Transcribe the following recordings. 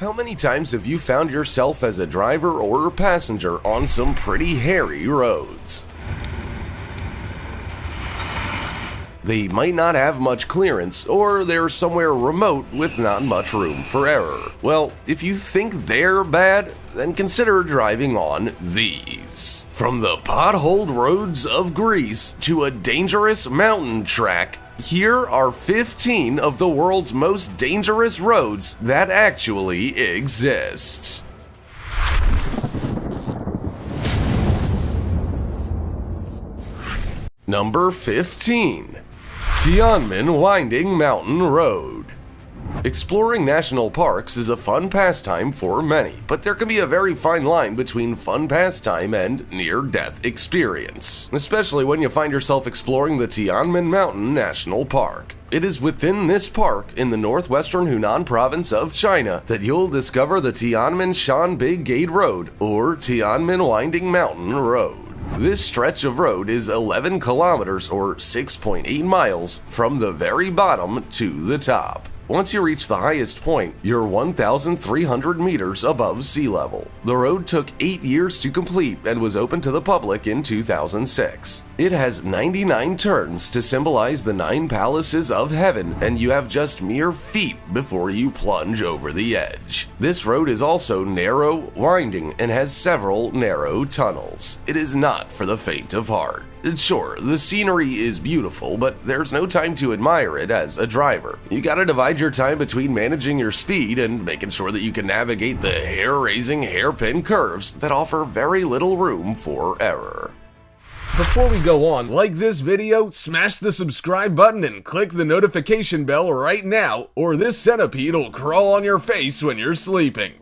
How many times have you found yourself as a driver or passenger on some pretty hairy roads? They might not have much clearance, or they're somewhere remote with not much room for error. Well, if you think they're bad, then consider driving on these. From the potholed roads of Greece to a dangerous mountain track, here are 15 of the world's most dangerous roads that actually exist. Number 15. Tianmen Winding Mountain Road. Exploring national parks is a fun pastime for many, but there can be a very fine line between fun pastime and near-death experience, especially when you find yourself exploring the Tianmen Mountain National Park. It is within this park, in the northwestern Hunan province of China, that you'll discover the Tianmen Shan Big Gate Road, or Tianmen Winding Mountain Road. This stretch of road is 11 kilometers or 6.8 miles from the very bottom to the top. Once you reach the highest point, you're 1,300 meters above sea level. The road took 8 years to complete and was opened to the public in 2006. It has 99 turns to symbolize the 9 palaces of heaven, and you have just mere feet before you plunge over the edge. This road is also narrow, winding, and has several narrow tunnels. It is not for the faint of heart. Sure, the scenery is beautiful, but there's no time to admire it as a driver. You gotta divide your time between managing your speed and making sure that you can navigate the hair-raising hairpin curves that offer very little room for error. Before we go on, like this video, smash the subscribe button and click the notification bell right now, or this centipede will crawl on your face when you're sleeping.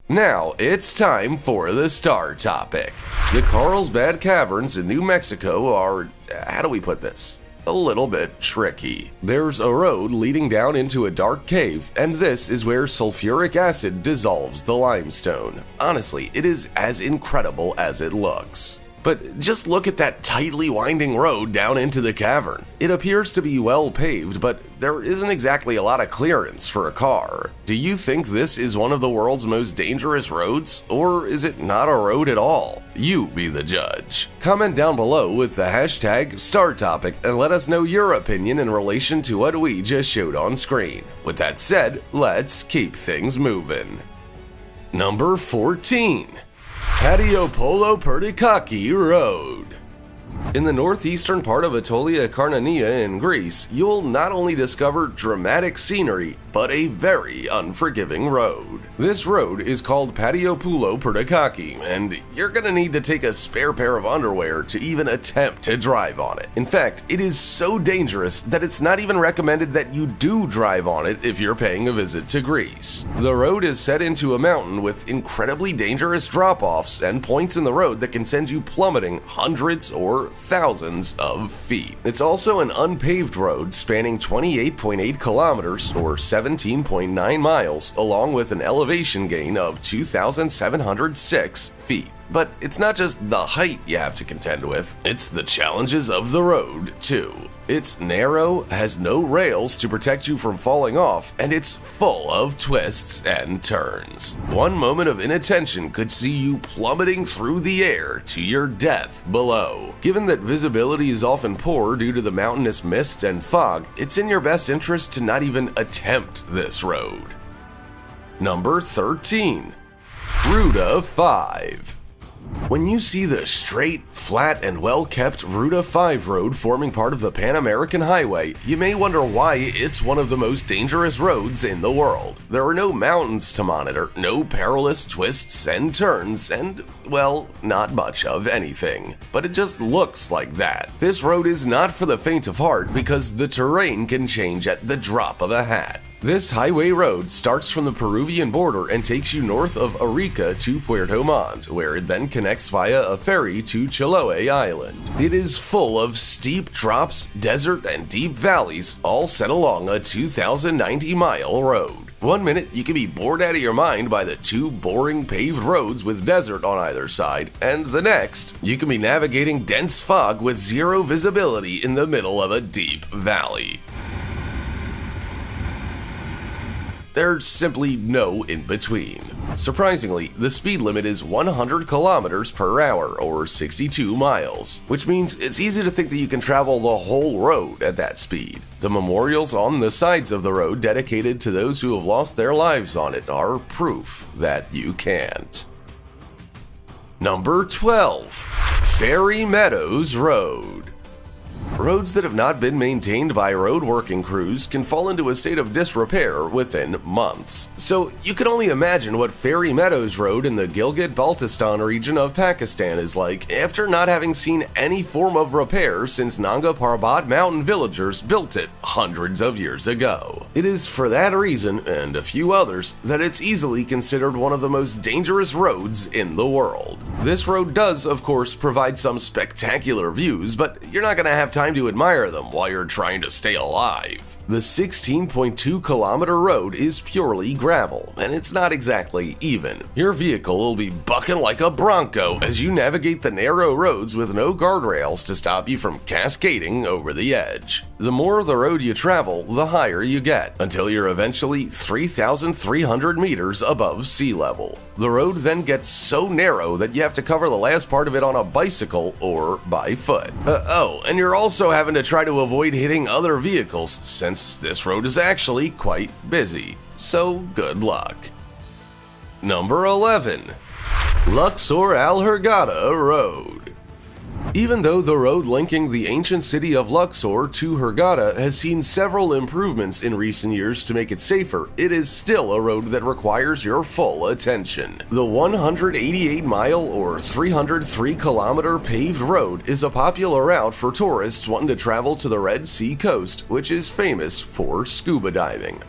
Now, it's time for the star topic. The Carlsbad Caverns in New Mexico are, how do we put this? A little bit tricky. There's a road leading down into a dark cave, and this is where sulfuric acid dissolves the limestone. Honestly, it is as incredible as it looks. But just look at that tightly winding road down into the cavern. It appears to be well paved, but there isn't exactly a lot of clearance for a car. Do you think this is one of the world's most dangerous roads, or is it not a road at all? You be the judge. Comment down below with the hashtag StarTopic and let us know your opinion in relation to what we just showed on screen. With that said, let's keep things moving. Number 14. Padiopolo Pertikaki Road. In the northeastern part of Atolia Karnania in Greece, you'll not only discover dramatic scenery, but a very unforgiving road. This road is called Padiopoulo Pertikaki, and you're gonna need to take a spare pair of underwear to even attempt to drive on it. In fact, it is so dangerous that it's not even recommended that you do drive on it if you're paying a visit to Greece. The road is set into a mountain with incredibly dangerous drop-offs and points in the road that can send you plummeting hundreds or thousands of feet. It's also an unpaved road spanning 28.8 kilometers or 17.9 miles, along with an elevation gain of 2,706 feet. But it's not just the height you have to contend with, it's the challenges of the road, too. It's narrow, has no rails to protect you from falling off, and it's full of twists and turns. One moment of inattention could see you plummeting through the air to your death below. Given that visibility is often poor due to the mountainous mist and fog, it's in your best interest to not even attempt this road. Number 13. Ruta 5. When you see the straight, flat, and well-kept Ruta 5 road forming part of the Pan American Highway, you may wonder why it's one of the most dangerous roads in the world. There are no mountains to monitor, no perilous twists and turns, and, well, not much of anything. But it just looks like that. This road is not for the faint of heart because the terrain can change at the drop of a hat. This highway road starts from the Peruvian border and takes you north of Arica to Puerto Montt, where it then connects via a ferry to Chiloé Island. It is full of steep drops, desert, and deep valleys, all set along a 2,090-mile road. One minute, you can be bored out of your mind by the two boring paved roads with desert on either side, and the next, you can be navigating dense fog with zero visibility in the middle of a deep valley. There's simply no in-between. Surprisingly, the speed limit is 100 kilometers per hour, or 62 miles, which means it's easy to think that you can travel the whole road at that speed. The memorials on the sides of the road dedicated to those who have lost their lives on it are proof that you can't. Number 12. Fairy Meadows Road. Roads that have not been maintained by road working crews can fall into a state of disrepair within months. So you can only imagine what Fairy Meadows Road in the Gilgit-Baltistan region of Pakistan is like after not having seen any form of repair since Nanga Parbat mountain villagers built it hundreds of years ago. It is for that reason, and a few others, that it's easily considered one of the most dangerous roads in the world. This road does, of course, provide some spectacular views, but you're not going to have time to admire them while you're trying to stay alive. The 16.2 kilometer road is purely gravel, and it's not exactly even. Your vehicle will be bucking like a bronco as you navigate the narrow roads with no guardrails to stop you from cascading over the edge. The more of the road you travel, the higher you get, until you're eventually 3,300 meters above sea level. The road then gets so narrow that you have to cover the last part of it on a bicycle or by foot. Oh, and you're also having to try to avoid hitting other vehicles since this road is actually quite busy. So good luck. Number 11. Luxor Al Hurghada Road. Even though the road linking the ancient city of Luxor to Hurghada has seen several improvements in recent years to make it safer, it is still a road that requires your full attention. The 188-mile or 303-kilometer paved road is a popular route for tourists wanting to travel to the Red Sea coast, which is famous for scuba diving.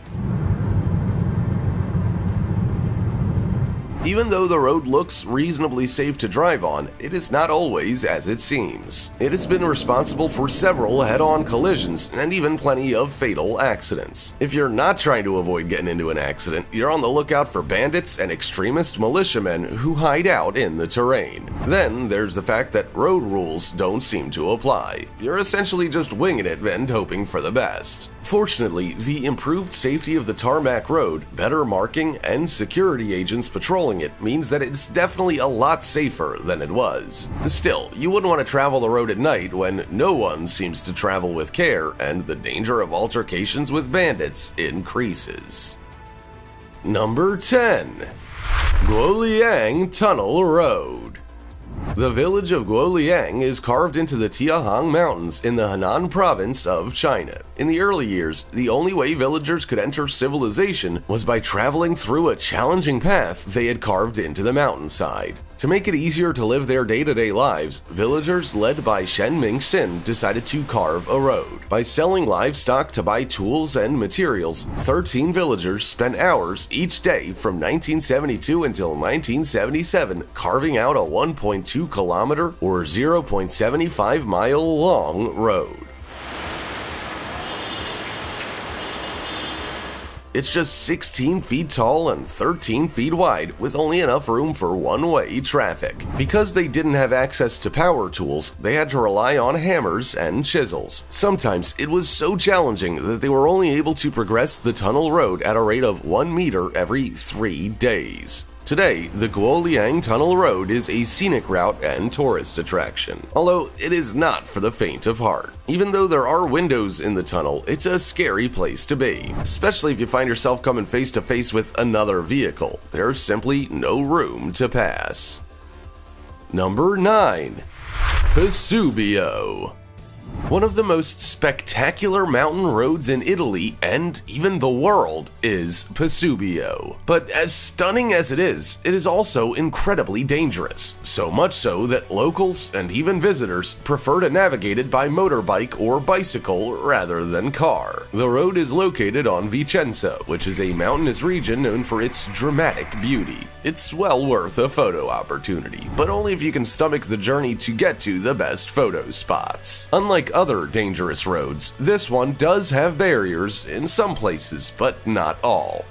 Even though the road looks reasonably safe to drive on, it is not always as it seems. It has been responsible for several head-on collisions and even plenty of fatal accidents. If you're not trying to avoid getting into an accident, you're on the lookout for bandits and extremist militiamen who hide out in the terrain. Then there's the fact that road rules don't seem to apply. You're essentially just winging it and hoping for the best. Fortunately, the improved safety of the tarmac road, better marking, and security agents patrolling it means that it's definitely a lot safer than it was. Still, you wouldn't want to travel the road at night when no one seems to travel with care and the danger of altercations with bandits increases. Number 10. Guoliang Tunnel Road. The village of Guoliang is carved into the Tiahang Mountains in the Henan province of China. In the early years, the only way villagers could enter civilization was by traveling through a challenging path they had carved into the mountainside. To make it easier to live their day-to-day lives, villagers led by Shen Mingxin decided to carve a road. By selling livestock to buy tools and materials, 13 villagers spent hours each day from 1972 until 1977 carving out a 1.2 kilometer or 0.75 mile long road. It's just 16 feet tall and 13 feet wide, with only enough room for one-way traffic. Because they didn't have access to power tools, they had to rely on hammers and chisels. Sometimes it was so challenging that they were only able to progress the tunnel road at a rate of 1 meter every 3 days. Today, the Guoliang Tunnel Road is a scenic route and tourist attraction, although it is not for the faint of heart. Even though there are windows in the tunnel, it's a scary place to be, especially if you find yourself coming face to face with another vehicle. There's simply no room to pass. Number 9. Vesuvio. One of the most spectacular mountain roads in Italy and even the world is Vesuvio. But as stunning as it is also incredibly dangerous. So much so that locals and even visitors prefer to navigate it by motorbike or bicycle rather than car. The road is located on Vicenza, which is a mountainous region known for its dramatic beauty. It's well worth a photo opportunity, but only if you can stomach the journey to get to the best photo spots. Unlike other dangerous roads, this one does have barriers in some places, but not all.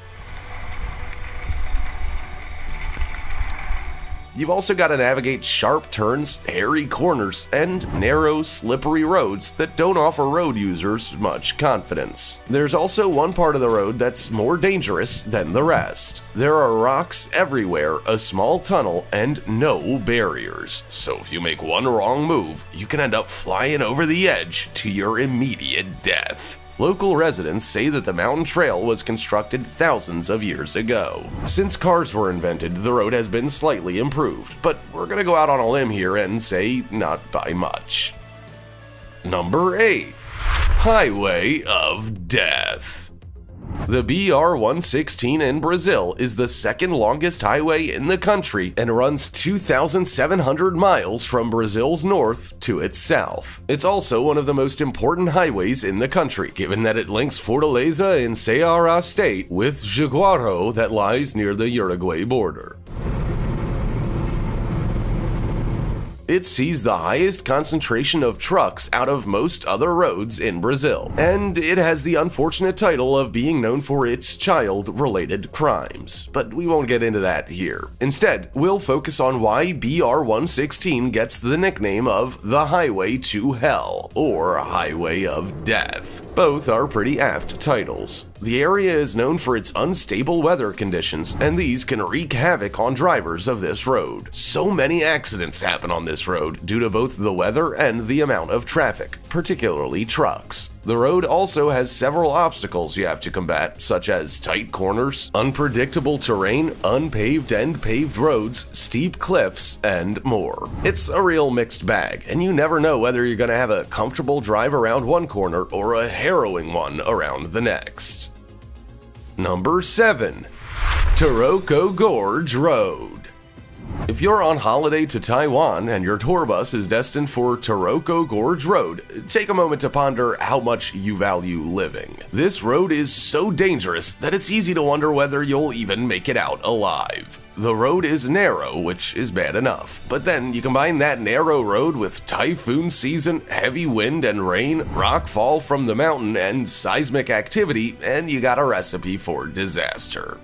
You've also got to navigate sharp turns, hairy corners, and narrow, slippery roads that don't offer road users much confidence. There's also one part of the road that's more dangerous than the rest. There are rocks everywhere, a small tunnel, and no barriers. So if you make one wrong move, you can end up flying over the edge to your immediate death. Local residents say that the mountain trail was constructed thousands of years ago. Since cars were invented, the road has been slightly improved, but we're gonna go out on a limb here and say not by much. Number 8. Highway of Death. The BR-116 in Brazil is the second longest highway in the country and runs 2,700 miles from Brazil's north to its south. It's also one of the most important highways in the country, given that it links Fortaleza in Ceará state with Jaguaro that lies near the Uruguay border. It sees the highest concentration of trucks out of most other roads in Brazil, and it has the unfortunate title of being known for its child-related crimes. But we won't get into that here. Instead, we'll focus on why BR-116 gets the nickname of the Highway to Hell, or Highway of Death. Both are pretty apt titles. The area is known for its unstable weather conditions, and these can wreak havoc on drivers of this road. So many accidents happen on this road due to both the weather and the amount of traffic, particularly trucks. The road also has several obstacles you have to combat, such as tight corners, unpredictable terrain, unpaved and paved roads, steep cliffs, and more. It's a real mixed bag, and you never know whether you're going to have a comfortable drive around one corner or a harrowing one around the next. Number 7. Taroko Gorge Road. If you're on holiday to Taiwan and your tour bus is destined for Taroko Gorge Road, take a moment to ponder how much you value living. This road is so dangerous that it's easy to wonder whether you'll even make it out alive. The road is narrow, which is bad enough, but then you combine that narrow road with typhoon season, heavy wind and rain, rock fall from the mountain, and seismic activity, and you got a recipe for disaster.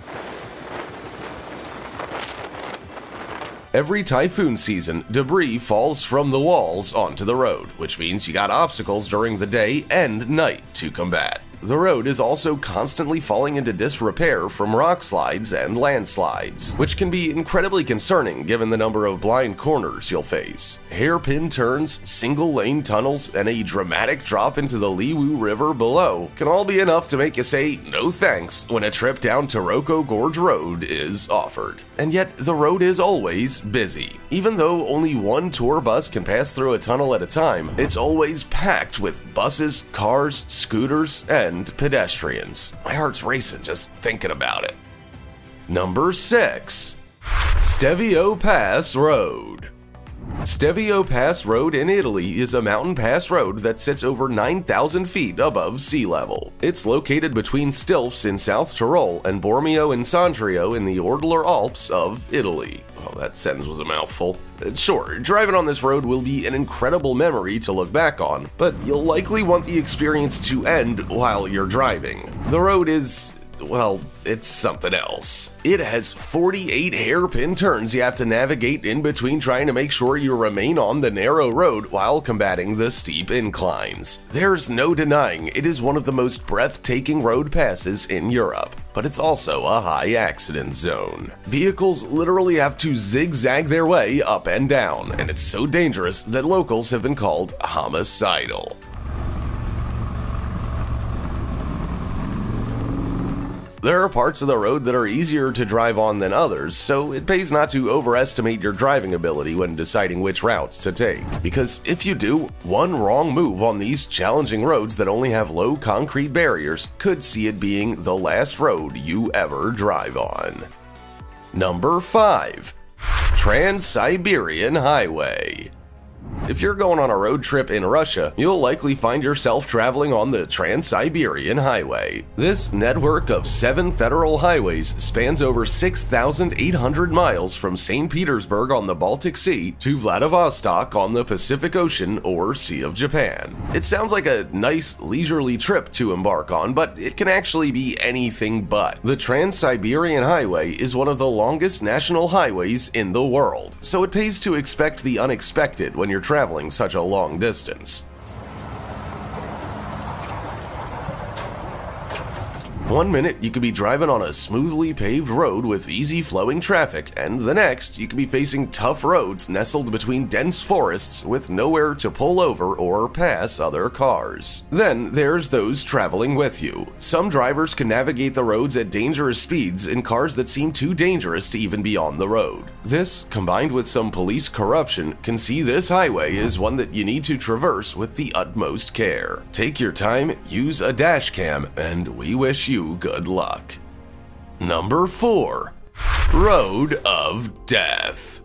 Every typhoon season, debris falls from the walls onto the road, which means you got obstacles during the day and night to combat. The road is also constantly falling into disrepair from rock slides and landslides, which can be incredibly concerning given the number of blind corners you'll face. Hairpin turns, single-lane tunnels, and a dramatic drop into the Liwu River below can all be enough to make you say no thanks when a trip down Taroko Gorge Road is offered. And yet, the road is always busy. Even though only one tour bus can pass through a tunnel at a time, it's always packed with buses, cars, scooters, and pedestrians. My heart's racing just thinking about it. Number 6. Stelvio Pass Road. Stelvio Pass Road in Italy is a mountain pass road that sits over 9,000 feet above sea level. It's located between Stilfs in South Tyrol and Bormio and Sondrio in the Ortler Alps of Italy. Oh, that sentence was a mouthful. Sure, driving on this road will be an incredible memory to look back on, but you'll likely want the experience to end while you're driving. The road is, well, it's something else. It has 48 hairpin turns you have to navigate in between trying to make sure you remain on the narrow road while combating the steep inclines. There's no denying it is one of the most breathtaking road passes in Europe, but it's also a high accident zone. Vehicles literally have to zigzag their way up and down, and it's so dangerous that locals have been called homicidal. There are parts of the road that are easier to drive on than others, so it pays not to overestimate your driving ability when deciding which routes to take. Because if you do, one wrong move on these challenging roads that only have low concrete barriers could see it being the last road you ever drive on. Number 5. Trans-Siberian Highway. If you're going on a road trip in Russia, you'll likely find yourself traveling on the Trans-Siberian Highway. This network of 7 federal highways spans over 6,800 miles from St. Petersburg on the Baltic Sea to Vladivostok on the Pacific Ocean or Sea of Japan. It sounds like a nice, leisurely trip to embark on, but it can actually be anything but. The Trans-Siberian Highway is one of the longest national highways in the world, so it pays to expect the unexpected when you're traveling such a long distance. One minute, you could be driving on a smoothly paved road with easy flowing traffic, and the next, you could be facing tough roads nestled between dense forests with nowhere to pull over or pass other cars. Then there's those traveling with you. Some drivers can navigate the roads at dangerous speeds in cars that seem too dangerous to even be on the road. This, combined with some police corruption, can see this highway as one that you need to traverse with the utmost care. Take your time, use a dash cam, and we wish you good luck. Number 4. Road of Death.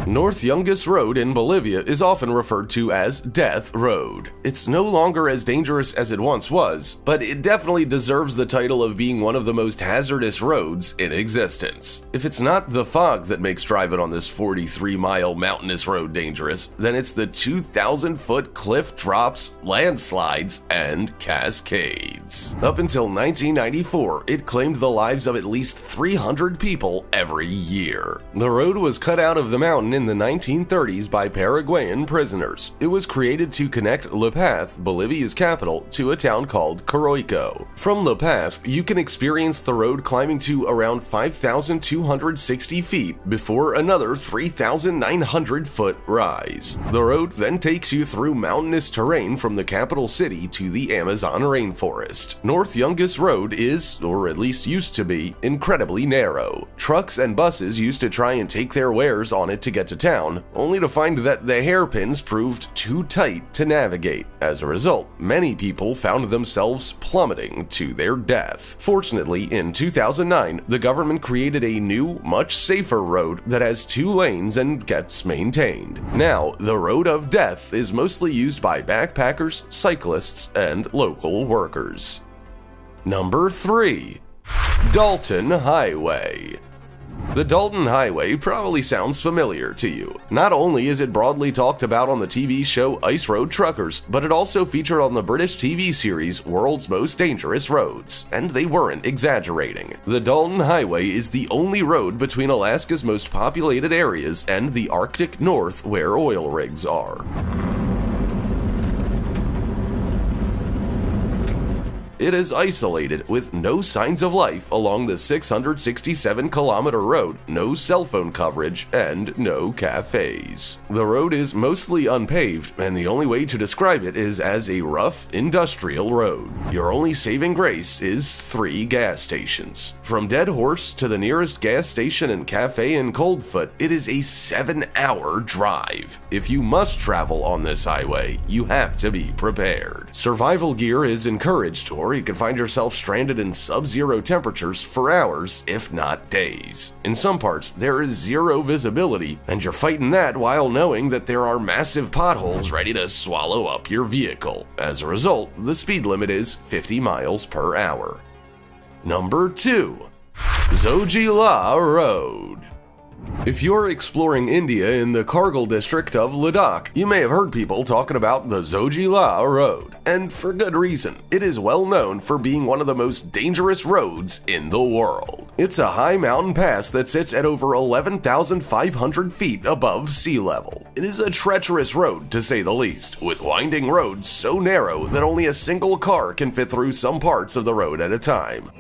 North Yungas Road in Bolivia is often referred to as Death Road. It's no longer as dangerous as it once was, but it definitely deserves the title of being one of the most hazardous roads in existence. If it's not the fog that makes driving on this 43-mile mountainous road dangerous, then it's the 2,000-foot cliff drops, landslides, and cascades. Up until 1994, it claimed the lives of at least 300 people every year. The road was cut out of the mountain in the 1930s by Paraguayan prisoners. It was created to connect La Paz, Bolivia's capital, to a town called Coroico. From La Paz, you can experience the road climbing to around 5,260 feet before another 3,900-foot rise. The road then takes you through mountainous terrain from the capital city to the Amazon rainforest. North Yungas Road is, or at least used to be, incredibly narrow. Trucks and buses used to try and take their wares on it to get to town, only to find that the hairpins proved too tight to navigate. As a result, many people found themselves plummeting to their death. Fortunately, in 2009, the government created a new, much safer road that has 2 lanes and gets maintained. Now, the Road of Death is mostly used by backpackers, cyclists, and local workers. Number 3. Dalton Highway. The Dalton Highway probably sounds familiar to you. Not only is it broadly talked about on the TV show Ice Road Truckers, but it also featured on the British TV series World's Most Dangerous Roads, and they weren't exaggerating. The Dalton Highway is the only road between Alaska's most populated areas and the Arctic North where oil rigs are. It is isolated with no signs of life along the 667-kilometer road, no cell phone coverage, and no cafes. The road is mostly unpaved, and the only way to describe it is as a rough, industrial road. Your only saving grace is 3 gas stations. From Dead Horse to the nearest gas station and cafe in Coldfoot, it is a 7-hour drive. If you must travel on this highway, you have to be prepared. Survival gear is encouraged, or you can find yourself stranded in sub-zero temperatures for hours, if not days. In some parts, there is zero visibility, and you're fighting that while knowing that there are massive potholes ready to swallow up your vehicle. As a result, the speed limit is 50 miles per hour. Number 2. Zojila Road. If you're exploring India in the Kargil district of Ladakh, you may have heard people talking about the Zojila Road, and for good reason. It is well known for being one of the most dangerous roads in the world. It's a high mountain pass that sits at over 11,500 feet above sea level. It is a treacherous road, to say the least, with winding roads so narrow that only a single car can fit through some parts of the road at a time.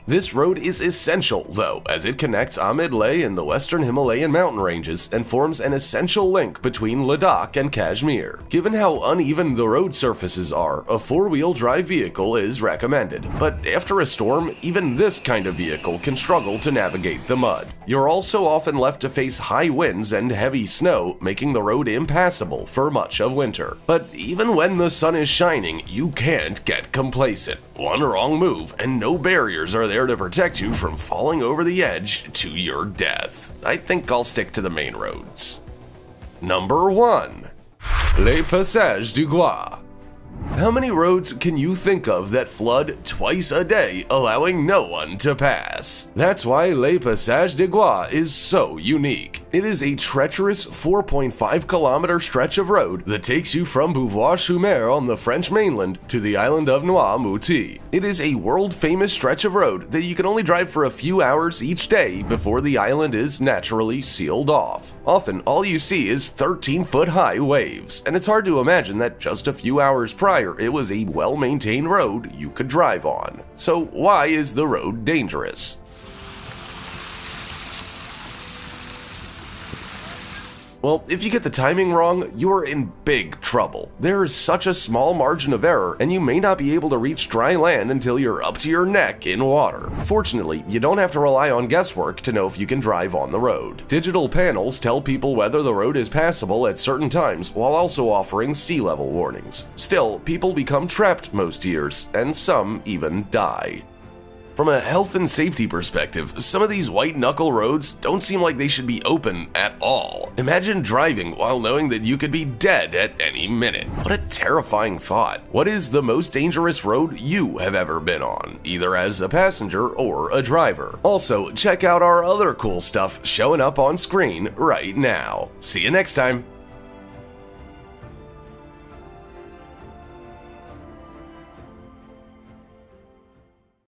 This road is essential, though, as it connects Ahmed Leh in the western Himalayan mountain ranges and forms an essential link between Ladakh and Kashmir. Given how uneven the road surfaces are, a 4-wheel drive vehicle is recommended. But after a storm, even this kind of vehicle can struggle to navigate the mud. You're also often left to face high winds and heavy snow, making the road impassable for much of winter. But even when the sun is shining, you can't get complacent. One wrong move, and no barriers are there to protect you from falling over the edge to your death. I think I'll stick to the main roads. Number 1. Les Passages du Gois. How many roads can you think of that flood twice a day, allowing no one to pass? That's why Les Passages du Gois is so unique. It is a treacherous 4.5-kilometer stretch of road that takes you from Beauvoir-sur-Mer on the French mainland to the island of Noirmoutier. It is a world-famous stretch of road that you can only drive for a few hours each day before the island is naturally sealed off. Often, all you see is 13-foot-high waves, and it's hard to imagine that just a few hours prior it was a well-maintained road you could drive on. So why is the road dangerous? Well, if you get the timing wrong, you're in big trouble. There is such a small margin of error, and you may not be able to reach dry land until you're up to your neck in water. Fortunately, you don't have to rely on guesswork to know if you can drive on the road. Digital panels tell people whether the road is passable at certain times while also offering sea level warnings. Still, people become trapped most years, and some even die. From a health and safety perspective, some of these white-knuckle roads don't seem like they should be open at all. Imagine driving while knowing that you could be dead at any minute. What a terrifying thought. What is the most dangerous road you have ever been on, either as a passenger or a driver? Also, check out our other cool stuff showing up on screen right now. See you next time.